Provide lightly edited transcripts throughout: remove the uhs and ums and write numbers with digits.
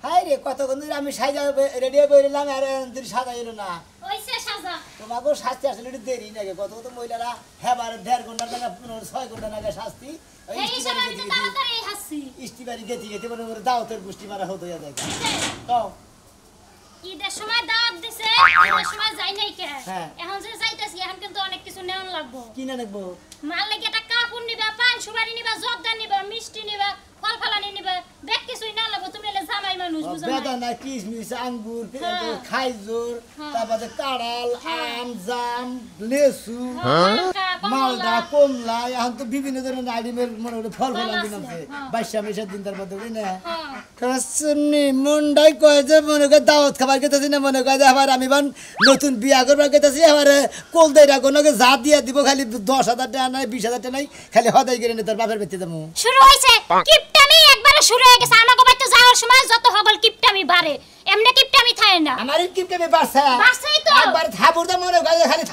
High রে কতক্ষণ ধরে আমি সাজা রেডি হয়ে বেরোলাম আর তুই সাজা এলো না ওইসে সাজা তোমাকেও শাস্তি আসলে একটু দেরি নাকি কত কত মহিলারা হেবার 1.5 ঘন্টা টাকা 6 ঘন্টা নাকি শাস্তি এই সব আমি তো তাড়াতাড়ি হাসছি ইস্তিবারি গেতি গেতি মনে করে দাওতের গোষ্ঠী মারা হতো যায় তাও ঈদের সময় দাওয়াত দিছে ঈদের সময় যাই নাই কে এখন যে যাইতাছি এখন কিন্তু অনেক কিছু নেওয়া লাগবে কি না নেবো মাল লাগি একটা কাপড় নিবা পান সুপারি নিবা জর্দা নিবা মিষ্টি নিবা ফল ফলানি নিবা বেক কিছুই না লাগবে তুমি এলে জামাই মানুষ বুঝো না বেদানা কিশমিশ আঙ্গুর খাইজুর তারপরে কাঁড়াল আম জাম লেসু মালদা কমলা এখন তো বিভিন্ন ধরনের আইটেমের মনে করে ফল ফলানি আছে 22 মেশার দিন তার মধ্যে না কাসনি মুন্ডাই কয় যে মনে করে দাওয়াত খাবার খেতেছি না মনে করে আবার আমি বান নতুন বিয়া করবার খেতেছি আবার কোল দেইরা কোনকে যা দিয়া দিব খালি 10,000 টাকা নাই 20,000 টাকা নাই খালি হদাই করে নে তোর বাপের বেতে দেবো শুরু হইছে কিপটামি একবারে শুরু হয়ে গেছে আমাগো বাইতে যাওয়ার সময় যত হগল কিপটামি বাড়ে এমনি কিপটামি থাকে না আমার কিপটামি বাড়ছেই তো একবার থাবুর দা মনে করে খালি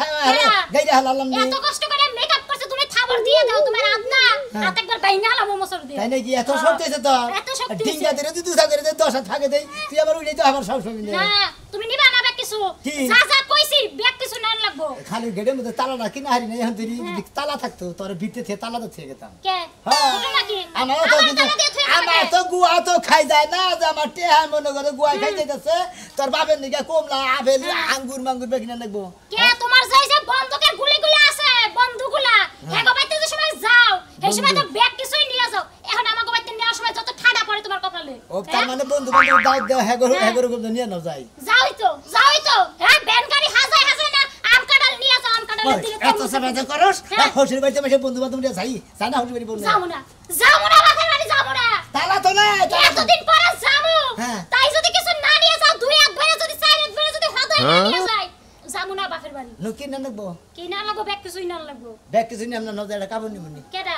গাইরা হালালাম নি এত কষ্ট করে মেকআপ করছে তুমি থাবর দিয়ে দাও তোমার আদনা হাত একবার বাইনা হালাম মোমসর দিয়ে তাই নাকি এত শক্তি আছে তো ডিঙ্গা দিরে তুই দুসা করে দে 10 থাকে দেই তুই আবার উড়ে তো আমার সব সময় না তুমি নিবা না ব্যাগ কিছু যা যা কইছি ব্যাগ কিছু না লাগবো খালি গেটের মধ্যে তালা না কিনা হারি না এখন তুই তালা থাকতো তোর ভিতরে থেকে তালা তো থেকে গেতাম কে হ্যাঁ নাকি আমার তো গুয়া তো খাই যায় না যে আমার টেহা মনে করে গুয়া খাই যাইতাছে তোর বাপের নিকে কমলা আপেল আঙ্গুর মাঙ্গুর বেকিনা লাগবো কে তোমার যাই যে বন্দুকের গুলিগুলো আছে বন্দুকগুলা হেগো বাইতে যে সময় যাও এই সময় তো ব্যাগ কিছুই নিয়ে যাও এখন আমাগো বাইতে নেওয়ার সময় যত ঠাডা পড়ে তোমার কপালে ও তার মানে বন্ধু বান্ধব দাওয়াত দাও হেগো গুলো নিয়ে নাও যাই যাই তো হ্যাঁ ব্যান গাড়ি হাজাই হাজাই না আম কাঁঠাল নিয়ে যাও আম কাঁঠাল দিলে এত সাবাজ করস হসির বাইতে মেশে বন্ধু বান্ধব নিয়ে যাই জানা হসির বাড়ি বলনা যাবো না বাপের বাড়ি যাবো না তালা তো না এতদিন পরে যাবো তাই যদি কিছু না নিয়ে যাও দুই এক ধরে যদি চার এক ধরে যদি হদাই নিয়ে যাই যাবো না বাপের বাড়ি নকি না লাগবো কি না লাগবো ব্যাগ কিছুই না লাগবো ব্যাগ কিছুই না আমরা নজরে কাবন নিমনি কেডা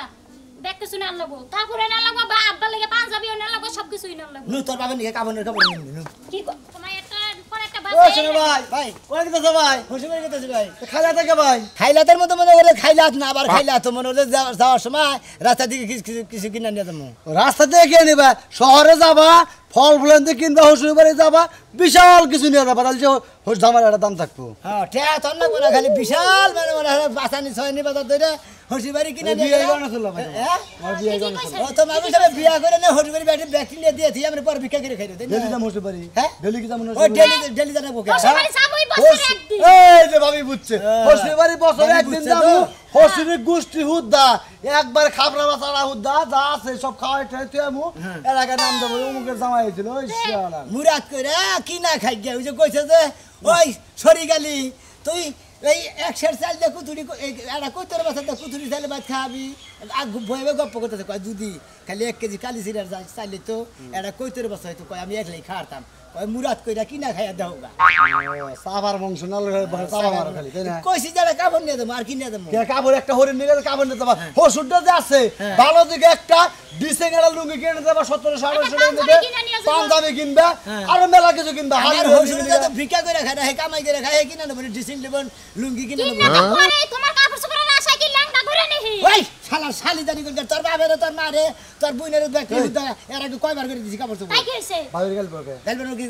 ব্যাগ কিছু না লাগবো তারপরে না লাগবো বা আব্বা লাগে পাঞ্জাবিও না লাগবো সব কিছুই না লাগবো নু তোর বাবা নিকে কাবনের কাবন নিমনি কি তোমার একটা পর একটা বাবা ও শোনো ভাই কোন কথা ভাই খুশি করে গেতেছি ভাই খাইলা থেকে ভাই খাইলাতের মতো মনে করে খাইলাত না আবার খাইলা তো মনে করে যাওয়ার সময় রাস্তা দিকে কিছু কিনা নিয়ে যাবো রাস্তা থেকে কে নিবা শহরে যাবা ফল ফুলান্তে কিনবা হসুর বাড়ি যাবা বিশাল কিছু নিয়ে যাবা তাহলে হোস জামার একটা দাম থাকবো হ্যাঁ ঠিক আছে না কোনা খালি বিশাল মানে মানে বাসানি ছয় নি বাজার ধরে হসুর বাড়ি কিনে নিয়ে বিয়ে করনা চললো ভাই আর বিয়ে করনা চললো ও তো মানুষ সব বিয়া করে না হসুর বাড়ি ব্যাটি ব্যাটি নিয়ে দিয়েছি আমরা পর ভিক্ষা করে খাইলো তাই না ডেলি যাম হসুর বাড়ি হ্যাঁ ডেলি কি যাম না ও ডেলি জানাবো কে হসুর বাড়ি যাবই বছরে একদিন এই যে ভাবি বুঝছে হসুর বাড়ি বছরে একদিন যাবো হসুরের গোষ্ঠী হুদ্দা একবার খাবরা বাসারা হুদ্দা যা আছে সব খাওয়াই খাইতে আমু এলাকার নাম দেবো অমুকের জামাই হয়েছিল ওই শালা মুরাদ কইরা কি না খাই গিয়া ওই যে কইছে যে ওই সরি গালি তুই এই একশের চাল দে কুতুরি এটা কইতর বাসা দে কুতুরি চালে ভাত খাবি আর ভয়ে গপ্প করতেছে কয় দুদি খালি 1 কেজি কালি সিরার চাইলে তো এটা কইতর বাসা হয়তো কয় আমি একলাই খাতাম ওই মুরাদ কইরা কিনা খাইয়া দেওগা সাবার বংশ নাল সাবা মার খালি তাই না কইছি যারা কাবন নিয়ে দেব আর কি নিয়ে দেব কে কাবর একটা হরিণ নিয়ে কাবন নিয়ে দেব হসুরটা যে আছে ভালো দিকে একটা ডিসেঙ্গারা লুঙ্গি কিনে দেব 1700 টাকা দেবে পাঞ্জাবি কিনবা আর মেলা কিছু কিনবা আর হসুরটা তো ভিক্ষা করে খায় না হে কামাই করে খায় হে কিনা নেব ডিসেং দেব লুঙ্গি কিনে নেব পরে তোমার কাপড় চোপড়ের আশা কি ল্যাংড়া করে নেহি ওই শালা শালি জানি করে তোর বাবার তোর মারে তোর বুইনের ব্যাকি হুদা এরা কি কয়বার করে দিছি কাপড় চোপড় তাই কইছে বাবার গেল বকে গেলবেন কি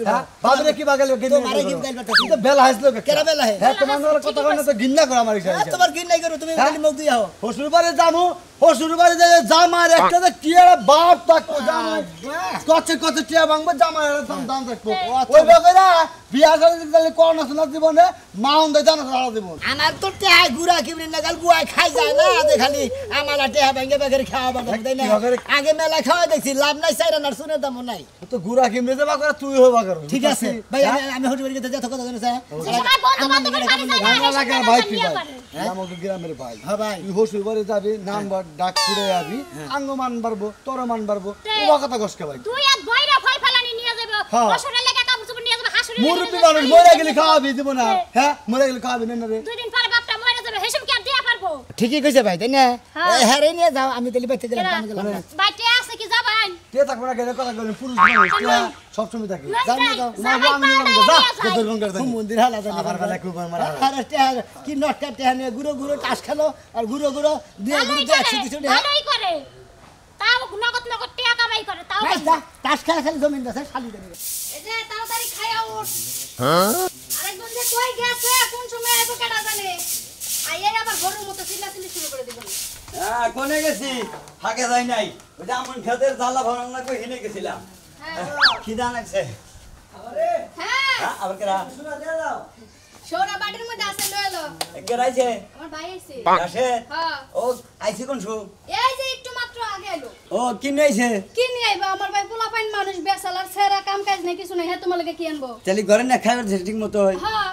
বাবরে কি বাগাল তো মারে কি গেল তো তো বেলা হাসলো কেরা বেলা হে হ্যাঁ তোমার কথা কই না তো গিন্না করে আমার ইচ্ছা তোমার গিন্নাই করো তুমি খালি মুখ দিয়াও হসুর বাড়ি যামু হসুর বাড়ি যায় জামার একটা যে টিয়ারা বাপ থাকবো জামাই কত টিয়া ভাঙবে জামার দাম থাকবো ওই বকেরা বিয়া করে দিলে কোন না জীবনে মাউন দে জানা সারা জীবন আমার তো টিয়া গুড়া কিবরি নাগাল গুয়া খাই যায় না দে খালি আমালা টিয়া ভাঙে বাগের খাওয়া তাই না আগে মেলা খাওয়া দেখছি লাভ নাই চাইরা না শুনে দাম নাই তো গুড়া কিমরে যাবা করে তুই হবা কর ঠিক আছে ভাই আমি হসুর বাড়ি যেতে কথা জানো স্যার আমার লাগা ভাই কি ভাই আমাকে গ্রামের ভাই হ্যাঁ ভাই তুই হসুর বাড়ি যাবি নাম্বার ডাক ছুড়ে যাবি আঙ্গমান বাড়বো তোর মান বাড়বো ও কথা কষ্টকে ভাই তুই এক বইরা ফল ফলানি নিয়ে যাবে হসুরের লাগা কাপড় চোপড় নিয়ে যাবে হাসুরের মুরব্বি মানুষ মরে গেলে খাওয়াবি দিব না হ্যাঁ মরে গেলে খাওয়াবি না রে দুই দিন পরে বাপটা মরে যাবে হেসম কি আর দিয়া পারবো ঠিকই কইছে ভাই তাই না হ্যারে নিয়ে যাও আমি তাহলে বাইতে গেলাম কাম গেলাম বাইতে আছে কি যাবেন তে থাকবো না গেলে কথা কইলে পুরুষ মানুষ সব সময় থাকি যাও না যাও না আমি যা কদর গঙ্গার যাই মন্দির হালা জানি আবার বেলা খুব মারা আরে কি নট কাটতে হানে গুরো গুরো টাস খেলো আর গুরো গুরো দিয়ে গুরো 100 200 ভালোই করে তাও নগদ নগদ টাকা কামাই করে তাও এই পাইবো। তাস খেলা খেলে জমিন আছে শালি দেন এই যে তাড়াতাড়ি খায়া উঠ। আরেকজন যে কই গেছে কোন সময় আইবো কেডা জানে। আইয়া আবার গরুর মতো চিল্লাচিল্লি শুরু করে দিবেন। হ্যাঁ কোনে গেছি ফাঁকে যাই নাই ওই যে আমন খেতের জ্বালা ভরান না কই হিনে গেছিলাম হ্যাঁ খিদা লাগছে হ্যাঁ হ্যাঁ আবার কেরা সোনা বাড়ির মধ্যে আছে লইলো। কেরাইছে আমার ভাই আইছে। আসে হ্যাঁ ও আইছি কোন শু এই যে একটু মাত্র আগে এলো। ও কিনে আইছে কি নিয়ে আইবা আমার ভাই পোলাপাইন মানুষ বেসালার সেরা কাম কাজ নাই কিছু নাই হে তোমার লাগে কি আনবো। তাহলে ঘরে না খাইবার ঠিক মতো হয় হ্যাঁ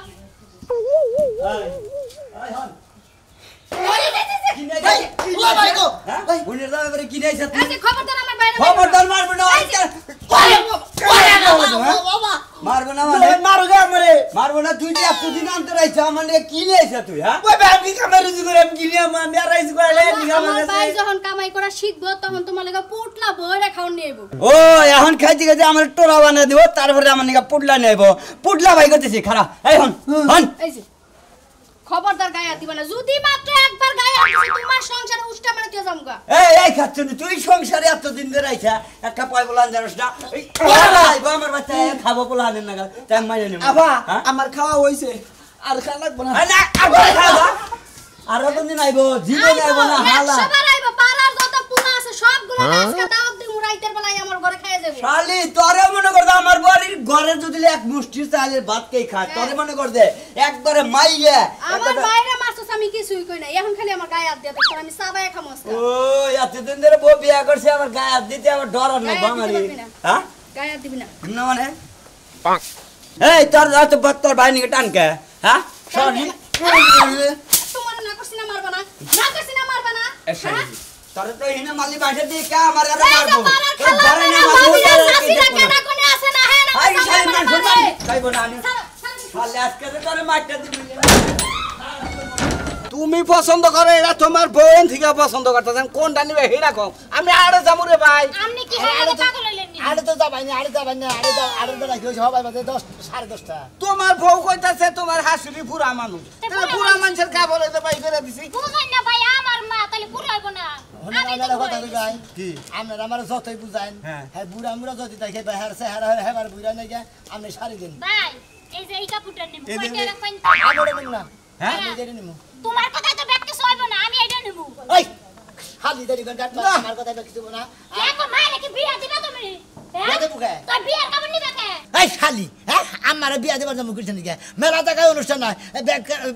কিনে এই ও ভাই গো হ্যাঁ বুনের দাও এবারে কিনে আইছে এই যে খবরদার আমার বাইরে খবরদার মারবে না বাবা মারবে না মানে মারো গে আমারে মারবে না তুই যে এতদিন আনতে রাইছ মানে কিনে আইছে তুই হ্যাঁ ওই ভাবি কামাই রুজি করে আমি কিনে আমি আর রাইজ করে আমার ভাই যখন কামাই করা শিখবো তখন তোমার লাগে পুটলা বইরা খাওন নিয়ে আইবো। ও এখন খাইতে খাইতে আমার টোরা বানা দিব তারপরে আমার নিকা পুডলা নেব পুডলা ভাই করতেছি খারাপ এই হন হন এই যে খবরদার গায়ে দিবা না যদি মাত্র একবার গায়ে দিছি তোমার সংসারে উষ্টা মেরে তুই যামগা। এই খাচ্ছনি তুই সংসারে এতদিন ধরে আইছা একটা পয় বলান জানোস না এই আইবো আমার বাচ্চা খাবো পোলানের না তাই মাইনে নেব আবা হ্যাঁ? আমার খাওয়া হইছে আর খাওয়া লাগবে না এই না আবার খাবা আর কোনদিন আইবো জীবন আইবো না হালা সবার আইবো পাড়ার যত পুনা আছে সবগুলো আজকে দাওয়াত দি মুরাইতের বেলায় আমার ঘরে খাইয়ে যাবে। শালি তোরে মনে কর আমার বাড়ির ঘরে যদি এক মুষ্টি চালের ভাত কে খা তোরে মনে কর দে একবারে মাইয়া আমার বাইরে মারছস আমি কিছুই কই না এখন খালি আমার গায়ে হাত দিয়া দেখছ আমি সাবায় খামো আজকে। ও এতদিন ধরে বউ বিয়া করছে আমার গায়ে হাত দিতে আমার ডর আর নাই গায়ে হাত দিতে বাঙালি পারবি না। হ্যাঁ গায়ে হাত দিবি না। না মানে এই তোর ভাই নিকে টানকে হ্যাঁ সরি তোমার না করছি না মারবা না না করছি না মারবা না। হ্যাঁ? তোরে তো হিনে মালি বাইরে দিয়ে কা আমার আর এই যে মারবো পাড়ার তোর খালা ঘরে না মেয়ে, মারবো মামিরা, চাচিরা কেডা কোনে আছে না হে না আই শালি সামনে মান মারে। শুনবাই খাইবো না আমি ছাড়ো, ছাড়ো। শালি আজকে তো তোরে মারতে দিবি তুমি পছন্দ করে এটা তোমার বোন থেকে পছন্দ করতেছেন কোনটা নিবে হেরা কম আমি আড়ে যাবো রে ভাই আপনি কি হালে পাগল হইলেন নি? আড়ে তো যাবাই না আড়ে তো রাখি হইছে সবাই বাজে 10:30 তোমার বউ কইতাছে তোমার হাসুরি পুরা মানুষ তাহলে পুরা মানুষের কাপড় হইতে পাই করে দিছি বুঝাই না ভাই আমার মা তাহলে পুরাইবো না। আমি তো কথা পুরাই কই দিছি। কি আপনারা আমার যতই বুঝাইন হ্যাঁ। হ্যাঁ বুড়া মুড়া যদি দেখে ভাই হারছে হেবার বুড়া নাই গা আপনি সারি দিন ভাই এই যে এই কাপড়টা নিব এই যে- কয়টা রাখবেন? আগে নিম না হ্যাঁ? আমি দেরি নিমু তোমার কথাই তো ব্যাগ কিছু হইব না আমি এটা নিব। ওই খালি দেরি ঘন্টা আমার কথা কিছু না দেখো মায়ের কি বিয়া দিবা তুমি? হ্যাঁ? বিয়া দেবো কে? তোর বিয়ার কাপড় নিবে কে? এই খালি হ্যাঁ আমার বিয়া দেবার জন্য করছেন নাকি মেলা জায়গায় অনুষ্ঠান নয়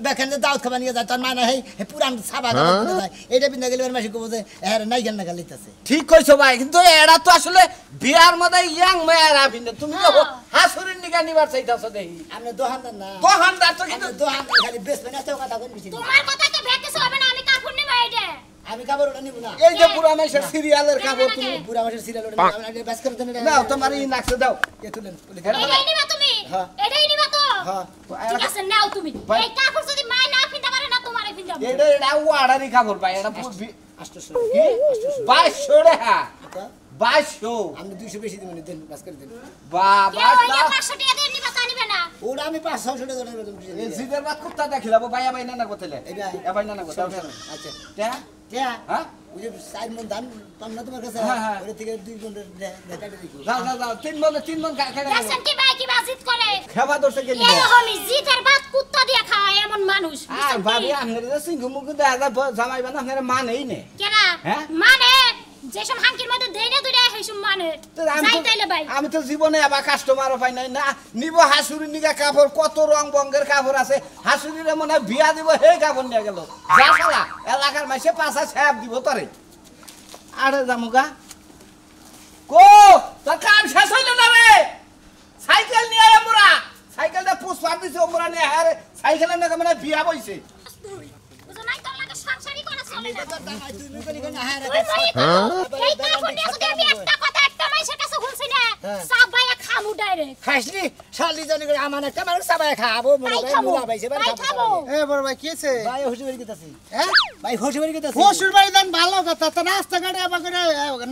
বেখানে দাওয়াত খাবার নিয়ে যায় তার মানে এই পুরান সাবা যায় এটা বিন্দা গেলে মাসি কব যে এর নাই জ্ঞান না গালিতেছে ঠিক কইছো ভাই কিন্তু এরা তো আসলে বিয়ার মধ্যে ইয়াং মেয়েরা ভিন্ন তুমি তো হ্যাঁ। হাসুরির নিকা নিবার চাইতাছো দেখি আপনি দোকানদার না দোকানদার তো কিন্তু আপনি দোকানদার খালি বেচবেন এত কথা কোন বেশি তোমার কথাই তো ব্যাগ কিছু হবে না আমি কাপড় নিব এইটা। আমি কাপড় ওটা নিব না এই যে পুরা মাইশের সিরিয়ালের কাপড় তুমি পুরা মাসের সিরিয়াল ওটা নিব আমি বেচ করে দেন দাও তোমার ই নাকছে দাও কে তুলেন এটাই নিবা তুমি? হ্যাঁ। এটাই নিবা তো? হ্যাঁ ঠিক আছে নাও তুমি। ভাই। এই কাপড় যদি মা না পিনতে পারে না তোমারে পিনতাম। এটা ওয়াড়ারি কাপড় ভাই এটা আষ্টশো কি 2200 টাকা আচ্ছা 2200 আপনি 200 বেশি দিবেন দেন বাস করে দেন বাবা কেউ ওই যে 500 টাকা দিয়ে নিবা তা নিবে না। ওটা আমি 500 টাকা করে দেব এই জিদের বাত কুত্তা দেখিলাবো ভাই ভাই না না কোতেলে এই ভাই। এ ভাই না না কোতে আচ্ছা টা টিয়া হ্যাঁ ওই যে 4 মন ধান পাম না তোমার কাছে হ্যাঁ, হ্যাঁ। ওর থেকে 2 মন দেখাতে দেখো যাও যাও যাও তিন মন খাই দেখছেন কি ভাই কি বাজিত করে? খাওয়া দরছে কে নিবে এরকমই জিতের ভাত কুত্তা দিয়ে খায় এমন মানুষ। আর বুঝছেন কি? ভাবি আপনারা যে সিংহ মুখ দেখা যায় জামাই বানা আপনারা মানেই নে কেনা? হ্যাঁ? মানে যেসব হাঙ্কির মধ্যে দেইনা দুইটা হেসম মানে। তো আমি যাই তো- তাইলে ভাই। আমি তো জীবনে আবার কাস্টমারও পাই নাই না নিব হাসুরি নিগা কাপড় কত রং বঙ্গের কাপড় আছে হাসুরিরে মনে হয় বিয়া দিব হে কাপড় নিয়ে গেল যা শালা এলাকার মাসে পাঁচা ছাপ দিব তরে আরে জামুগা কো তোর কাম শেষ হইল না রে সাইকেল নিয়ে আয় মোরা সাইকেলটা পুষ্পা দিছে মোরা নিয়ে আরে সাইকেলের নাকি মানে বিয়া বইছে বুঝো নাই তোর লাগে সংসারই করা চলে না। তুমি কলি কোন হ্যাঁ তুই মরি তো। এই কাপড় নিয়ে যদি আমি একটা কথা একটা মাইসের কাছে বলছি না, হ্যাঁ। সব ভাইয়া খামু ডাইরেক্ট। খাসনি শালি জানি করে আমার একটা মানুষ সবাই খাবো মনে তাই ভাই খাবো, মুলা ভাইছে তাই খাবো। এ বড় ভাই কি আছে ভাই হসি বাড়ি গেতাছি হ্যাঁ ভাই হসি বাড়ি গেতাছি শ্বশুর বাড়ি দেন ভালো কথা তো রাস্তাঘাটে আবার করে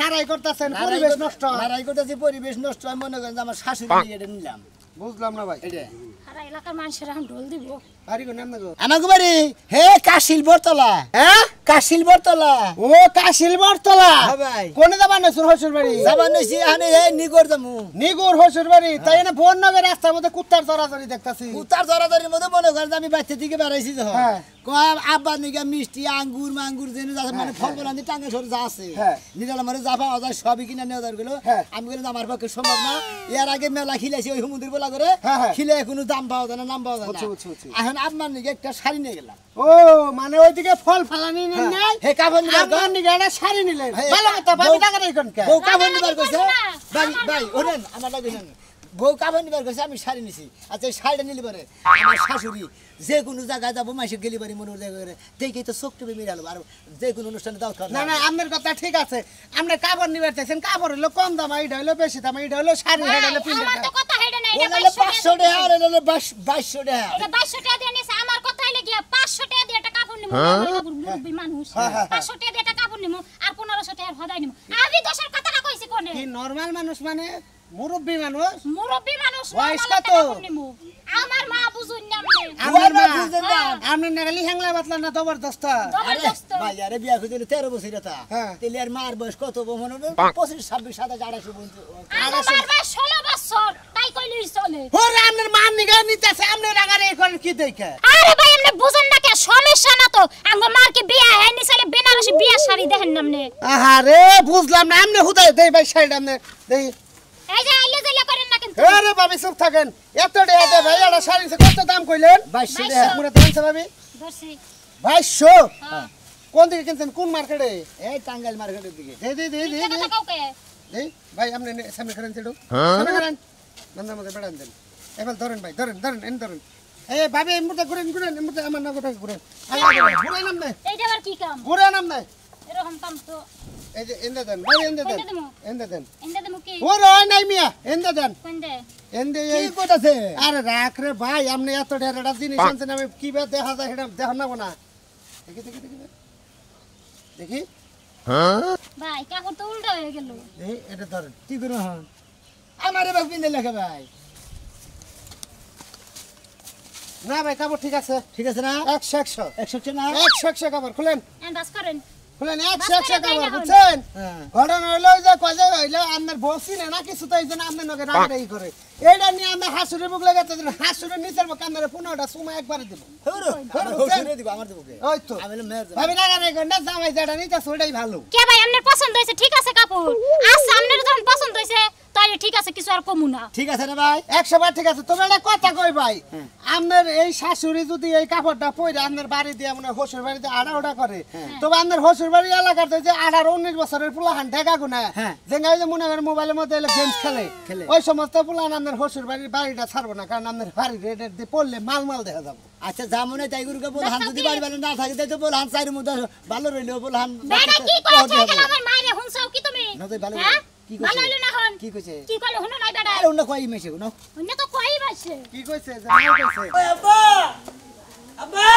নারাই করতেছেন পরিবেশ নষ্ট নারাই করতেছি পরিবেশ নষ্ট হয় মনে করেন যে আমার শাশুড়ি এটা নিলাম বুঝলাম না ভাই এটা সারা এলাকার মানুষের এখন ঢোল দিব বাড়ি কোন নাম গো আমাকে বাড়ি হে কাশিল বরতলা হ্যাঁ কাশিল বরতলা ও কাশিল বরতলা হ্যাঁ ভাই কোনে যাবা না সুর হসুর বাড়ি যাবার নইছি আনে হে নিগর জামু নিগুর হসুর বাড়ি তাই না ফোন নগর রাস্তার মধ্যে কুত্তার চড়াচড়ি দেখতাছি উতার জরাজরির মধ্যে মনে করেন যে আমি বাচ্চা থেকে বেড়াইছি যখন হ্যাঁ। কয় আব্বা নিগা মিষ্টি আঙ্গুর মাঙ্গুর যেন যা মানে ফল ফলান্তি টাঙ্গা সরে যা আছে হ্যাঁ। নিরাল আমার যা পাওয়া যায় সবই কিনা নেওয়া দরকার গেলো হ্যাঁ। আমি বললাম আমার পক্ষে সম্ভব না এর আগে মেলা খিলাইছি ওই হুমুন্দির বলা করে হ্যাঁ, হ্যাঁ। খিলে কোনো দাম পাওয়া যায় না নাম পাওয়া যায় না বুঝছি, বুঝছি, বুঝছি। এখন আপনার নিগে একটা শাড়ি নিয়ে গেলাম ও মানে ওইদিকে ফল ফালানি নেন নাই হে কাপড় নিবার আমার নিগে একটা শাড়ি নিলেন হ্যাঁ, ভালো কথা ভাবি টাকা দেই কোন কে বউ কাপড় না, নিবার না, কইছে না, ভাই আমার ভাই ওরেন আমার লাগে শুনেন বউ কাপড় নিবার কইছে আমি শাড়ি নিছি আচ্ছা এই শাড়িটা নিলি পারে আমার শাশুড়ি যে কোনো জায়গায় যাবো মাসে গেলি পারি মনে জায়গায় দেখেই তো চোখ টিপে মেরে আলো আর যে কোনো অনুষ্ঠানে দাও না না আপনার কথা ঠিক আছে আপনি কাপড় নিবার চাইছেন কাপড় হলো কম দাম এটা হলো বেশি দাম এটা হলো শাড়ি এটা হলো পিন্ডা আমার তো কথা হেডে না এটা ওনালে 500 টাকা আর ওনালে 2200 টাকা এটা 2200 টাকা দিয়ে নিছে আমার কথা হইলে গিয়া 500 টাকা দিয়ে একটা কাপড় নিমু মুরব্বি মানুষ 500 টাকা দিয়ে একটা কাপড় নিমু আর 1500 টাকা হদাই নিমু আমি দশের কথাটা কইছি কোনে কি নরমাল মানুষ মানে মুরব্বি মানুষ মুরব্বি মানুষ বয়স normal একটা কত? কাপড় নিমু। আমার মা বুঝুন না আমনে আমার মা বুঝেন না। আপনি নাগালি হ্যাংলা বাতলা না জবরদস্ত আরে জবরদস্ত ভাই আরে বিয়া করে 13 বছর এটা হ্যাঁ। তেলে আর মার বয়স কত মনে হবে 25 26 27 28 পর্যন্ত আমার বয়স 16 বছর তাই কইলেই চলে ওরে আপনার মান নিগা নিতেছে আপনি রাগারে করেন কি দেখে আরে ভাই আপনি বুঝেন না কে সমস্যা না তো আঙ্গ মার কি বিয়া হয়নি চলে বেনারসি বিয়া শাড়ি দেখেন না আপনি আহারে বুঝলাম না আপনি হুদাই দেই ভাই শাড়িটা আপনি দেই এই যে আইলে যাইলে করেন না কিন্তু আরে ভাবি চুপ থাকেন এত টাকা দে ভাই এটা শাড়ি কত দাম কইলেন 2200 টাকা পুরো দেন ভাবি ধরছি 2200 হ্যাঁ কোন দিকে কিনছেন কোন মার্কেটে এই টাঙ্গাইল মার্কেটের দিকে দে দে দে দে এই কথা কাউকে এই ভাই আপনি সামনে করেন চেড়ো সামনে করেন নন্দা মধ্যে বেড়ান দেন এবার ধরেন ভাই ধরেন ধরেন এন ধরেন এই ভাবি এই মুহূর্তে ঘুরেন ঘুরেন এই মুহূর্তে আমার নগরটা ঘুরেন ঘুরে নাম নাই এইটা আবার কি কাম ঘুরে নাম নাই এরকম কাম তো এই যে এন্দা দেন ভাই এন্দা দেন কোনটা দেবো? এন্দা দেন এন্ডা দেমু কি ও রয় নাই মিয়া এন্দা দেন কোন দে এন্দে কি এই কইতাছে আরে রাখ রে ভাই আপনি এত ঢেরটা জিনিস আনছেন আমি কি বে দেখা যায় সেটা দেখা না না দেখি দেখি দেখি দেখি ভাই কাপড় তো উল্টা হয়ে গেল এই এটা ধরেন কি করব হন আমারে বাপ পিনে লেখা ভাই না ভাই কাপড় ঠিক আছে ঠিক আছে না 100 100 না 100 কাপড় খুলেন এন্ড বাস করেন খুলেন বাস 100 করে দেই কাপড় না হন। বুঝছেন হ্যাঁ ঘটনা হইলো যে কজে হইলো আপনার বসি না কিছু তো এই জন্য আপনার নগে রাগারাগি করে এইটা নিয়ে আমরা হাসুরে বুক লাগাতে হাসুরে নিচের কান্দারে 15টা সময় একবারে দিব হরো আমার হোসেনে দিব আমার দেবকে ওই তো আমি হলো মেয়ের ভাবি রাগারাগি করে না জামাই যেটা নিতে ওটাই ভালো কে ভাই আপনার পছন্দ হইছে ঠিক আছে কাপড় আচ্ছা আপনার যখন পছন্দ হইছে তাইলে ঠিক আছে কিছু আর কমু না ঠিক আছে না ভাই 100 বার ঠিক আছে তবে একটা কথা কই ভাই আপনার এই শাশুড়ি যদি এই কাপড়টা পরে আপনার বাড়ি দিয়ে মানে হসুর বাড়িতে আড়া করে তবে আপনার হসুর বাড়ি এলাকার যে 18-19 বছরের পোলাহান ঢেকা গুনা হ্যাঁ। যেঙ্গা যে মনে করেন মোবাইলের মধ্যে গেমস খেলে খেলে। ওই সমস্ত পোলাহান আপনার হসুর বাড়ির বাড়িটা ছাড়বো না কারণ আপনার বাড়ি রেডের দিয়ে পড়লে মাল মাল দেখা যাবো আচ্ছা যা মনে তাই গুরুকে বল হান যদি বাড়ি বাড়ি না থাকে তাই তো বল হান চাইর মধ্যে ভালো রইলো বল হান বেটা কি কইছে গেল আমার মাইরে হুনছাও কি তুমি না তো ভালো হ্যাঁ? কি ভালো কইছে হইলো না হন কি কইছে কি কইলো হুনো নাই বেটা আরে অন্য কই মেশে না অন্য তো কই বাসে কি কইছে যে মাল কইছে ওই আব্বা আব্বা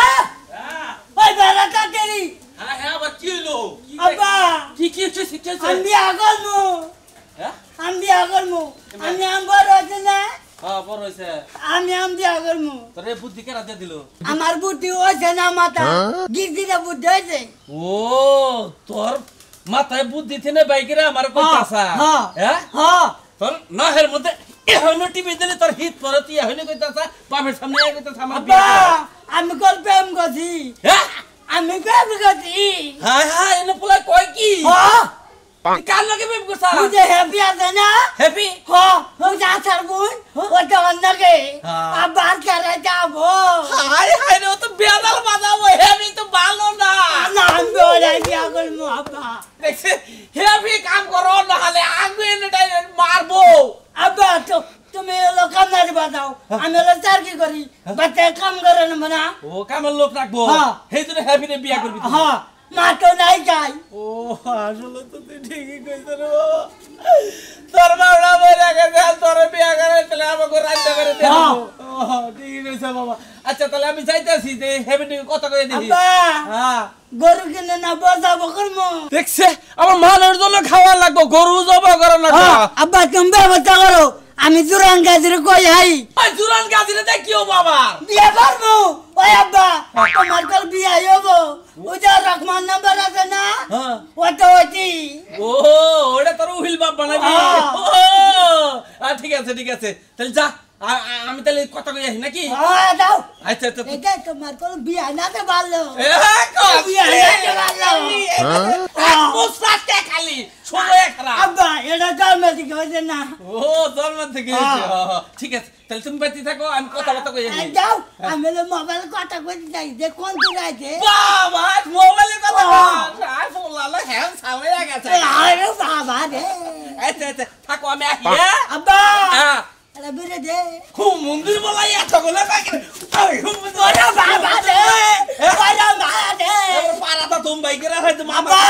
ওই বেলা কাটেরি হ্যাঁ হ্যাঁ আবার কি হলো আব্বা কি হচ্ছে শিখেছে আমি আগলমু হ্যাঁ আমি আগলমু আমি আমবার আছে না হ্যাঁ বড় হইছে আমি আমদি আগলমু তোরে বুদ্ধি কেরা দিয়ে দিল আমার বুদ্ধি হয়েছে না মাথা গিরগিরা বুদ্ধি হয়েছে ও তোর মাথায় বুদ্ধি থিনে বাইকেরা আমার কইতাছা হ্যাঁ। হ্যাঁ হ্যাঁ তোর নাহের মধ্যে এহনো টিভি দিলে তোর হিত পরে তুই এহনো কইতাছা বাপের সামনে কইতাছা আমার আব্বা বিয়া আমি কল প্রেম করছি হ্যাঁ আমি প্রেম করছি হ্যাঁ হ্যাঁ এনে পোলা কয় কি হ্যাঁ তুই কার লগে প্রেম করছা মুঝে হ্যাপি আছে না হ্যাপি হ্যাঁ মুঝে আসার বোন ওটা অন্যকে হ্যাঁ। আবার করে যাবো হাই হাই রে ও তো বেদাল বাজাবো হেভি তো ভালো না না আমি ওরাই বিয়া করবো আব্বা দেখছে হেভি কাম করো না হলে আমি এনে মারবো আব্বা তো তুমি এলো কান্নারি বাজাও আমি এলো চারকি করি বাচ্চা কাম করে নেবো না ও কামের লোক রাখবো হ্যাঁ। সেই জন্য হ্যাপি রে বিয়া করবি তুই। হ্যাঁ মা তো নাই যাই ও আসলে তো তুই ঠিকই কইছ রে বাবা তোর বাবা বলে গেছে তোর বিয়া করে তাহলে আমাকে রান্না করে দে হ্যাঁ। ও ঠিকই কইছ বাবা আচ্ছা তাহলে আমি যাইতাছি যে হ্যাপি রে কথা কই দিই আব্বা হ্যাঁ গরু কিনে না বাজাবো করবো দেখছে আমার মানের জন্য খাওয়া লাগবো গরু জবা করা লাগবো আব্বা তুমি ব্যবস্থা করো আমি জুরান গাজিরে কই হাই ওই জুরান গাজিরে দেখিও বাবা বিয়া করবো ওই আব্বা তোমার কল বিয়া হবো ওই যে রহমান নাম্বার আছে না হ্যাঁ ওটা ওটি ও ওটা তোর উহিল বাপ বানাবি ও ঠিক আছে তাহলে যা আমি তাহলে কথা কই আসি নাকি দাও আচ্ছা আচ্ছা এটা তোমার কল বিয়া না তো ভালো এ কস বিয়া না তো ভালো মুস্তাকে খালি সময় খারাপ আব্বা এটা জন্ম থেকে হয়েছে না ও জন্ম থেকে ঠিক আছে তাহলে তুমি বাতি থাকো আমি কথা কই আসি যাও আমি মোবাইল কথা কইতে চাই যে কোন দিন আছে বাবা মোবাইলে কথা আর ফোন লালা হ্যাঁ সামনে গেছে আরে বাবা রে আচ্ছা থাকো আমি আসি আব্বা হ্যাঁ আরে বেরে দে খুব মন্দির বলাই এতগুলো থাকে ওরে বাবা রে ওরে বাবা রে পারাটা তুমি বাইকে রাখতে আব্বা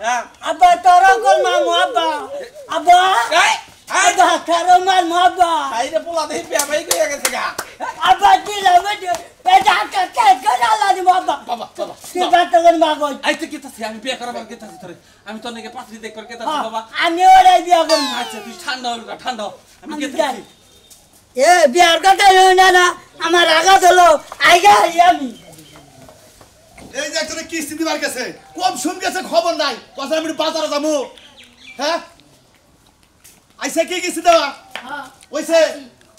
হ্যাঁ আব্বা তোর কোন মামু আব্বা আব্বা এই আব্বা তোর মামু আব্বা আইরে পোলা দেই পেবাই কইয়া গেছে গা আব্বা দিলা বেটে এটা কে করে আল্লাহ দি বাবা বাবা কি বাত করে মাগো আইতে কি তাছে আমি বিয়ে করাবার কি তাছে তোরে আমি তো নাকি পাত্রী দেখ করে তাছে বাবা আমি ওরে বিয়া করব আচ্ছা তুই ঠান্ডা আমি কি তাছি এ বিয়ার কথা না না আমার আগা হলো আইগা আমি এই যে একটা কিস্তি দিবার গেছে কম শুন গেছে খবর নাই কথা আমি বাজারে যাবো হ্যাঁ আইসা কি কিস্তি দেওয়া ওইছে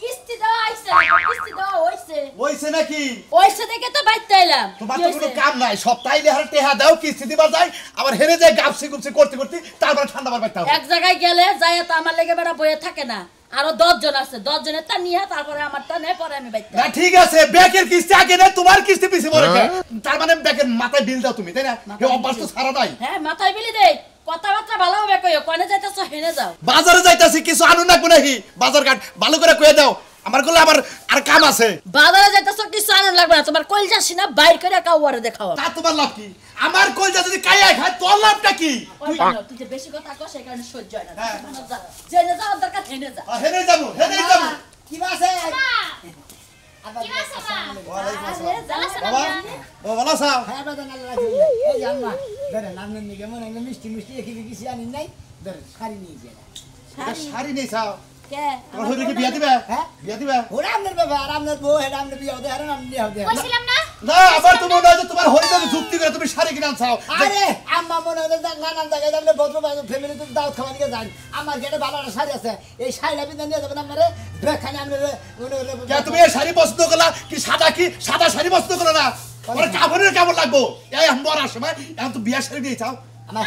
কিস্তি দাও আইছে কিস্তি দাও হইছে ওইছে নাকি হইছে দেখে তো বাইতে আইলাম তোমার তো কোনো কাম নাই সপ্তাহে লেহার টেহা দাও কিস্তি দিবার যায় আবার হেরে যায় গাপসি গুপসি করতে তারপর ঠান্ডা বার বাইতে হবে এক জায়গায় গেলে যাই তো আমার লেগে বেড়া বইয়ে থাকে না আরো 10 জন আছে 10 জনের তা নিয়ে তারপরে আমারটা নেই পরে আমি বাইতে না ঠিক আছে ব্যাকের কিস্তি আগে না তোমার কিস্তি পিছে মরে তার মানে ব্যাকের মাথায় বিল দাও তুমি তাই না এই অভ্যাস তো সারা নাই হ্যাঁ মাথায় বিলি দে কথাবার্তা ভালো হবে কইও কোনে যাইতাছ হেনে যাও বাজারে যাইতাছি কিছু আনুন না কোনাহি বাজার ঘাট ভালো করে কয়ে দাও আমার গুলো আবার আর কাম আছে বাজারে যাইতাছ কিছু আনন্দ লাগবে না তোমার কইল যাসি না বাইর করে কাউয়ারে দেখাও তা তোমার লাভ কি আমার কলজা যদি কাইয়া খায় তোর লাভটা কি তুই যে বেশি কথা কস সেই কারণে সহ্য হয় না জেনে যাও দরকার হেনে যা হেনে যাবো কি আছে কি আছে মা আরে যা বাবা ও ভালো আছো হ্যাঁ বাবা না লাগি এই জানমা ধরে নামনে নিগে মনে হয় মিষ্টি মিষ্টি কিছু আনি নাই ধরে শাড়ি নিয়ে যায় শাড়ি নেই চাও কে তোমার হইলে কি বিয়া দিবে হ্যাঁ বিয়া দিবে ওরা আপনার বাবা আর আপনার বউ হেড আপনার বিয়ে হতে হারেন আপনি হবে কইছিলাম না না আবার তুমি মনে হয় যে তোমার হইলে যুক্তি করে তুমি শাড়ি কিনা চাও আরে আম্মা মনে হয় নানান জায়গায় যাবে ভদ্র ফ্যামিলি তুমি দাওয়াত খাওয়া নিয়ে যান আমার গেটে ভালো একটা শাড়ি আছে এই শাড়িটা বিন্দা নিয়ে যাবেন আপনারে ব্যাখানে আপনার তুমি এই শাড়ি পছন্দ করলা কি সাদা শাড়ি পছন্দ করো না ওর কাপড়ের কেমন লাগবো এই মরার সময় এখন তো বিয়ার শাড়ি দিয়ে চাও আমার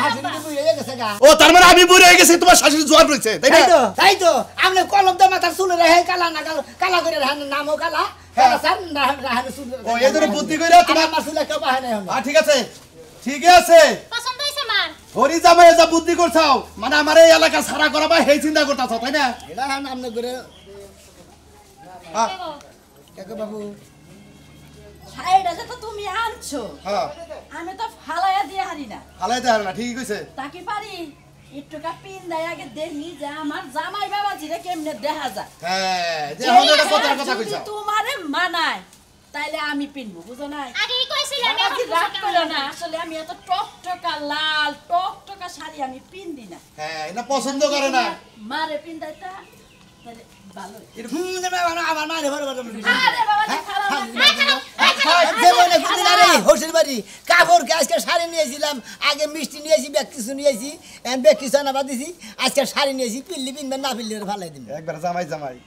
হাসিনি বুঝে গেছে গা ও তার মানে আমি বুড়ে হয়ে গেছি তোমার শাশুড়ি জোয়ার রয়েছে তাই না তাই তো আপনি কলম তো মাথার চুলে রেহে কালা না কালা করে রাখেন নামও কালা কালা স্যার রাখেন চুল ও এই জন্য বুদ্ধি করে তোমার আমার চুলে কেউ বাহে নাই হলো ঠিক আছে পছন্দ হইছে মার হরি জামাই যা বুদ্ধি করছাও মানে আমার এই এলাকা সারা করা বা হেই চিন্তা করতেছ তাই না এটা আপনি করে হ্যাঁ কাকা বাবু শাড়িটা যে তো তুমি আনছো হ্যাঁ আমি তো ফালাইয়া দিয়ে হারি না হালাই দেয় না ঠিকই কইছে তাকি পারি একটু কা পিন দেয় আগে দেখি যে আমার জামাই বাবা জিরে কেমনে দেখা যায় হ্যাঁ যে হলো এটা কথা যদি কইছা তোমারে মানায় তাইলে আমি পিনবো বুঝো না আগেই কইছিলাম আমাকে এখন রাগ বুঝো করো কেমন না আসলে আমি এত টকটকা লাল টকটকা শাড়ি আমি পিনদি না হ্যাঁ এটা পছন্দ করে না মারে পিন দাইতা তাহলে ভালো আমার মারে ভরে ভরে আরে বাবা যে খারাপ হোসের বাড়ি কাপড় আজকে শাড়ি নিয়েছিলাম আগে মিষ্টি নিয়েছি ব্যাগ কিছু নিয়েছি ব্যাগ কিছু আনা দিছি আজকে শাড়ি নিয়েছি পিল্লি পিনবেন না পিল্লি ভালো দিন একবার জামাই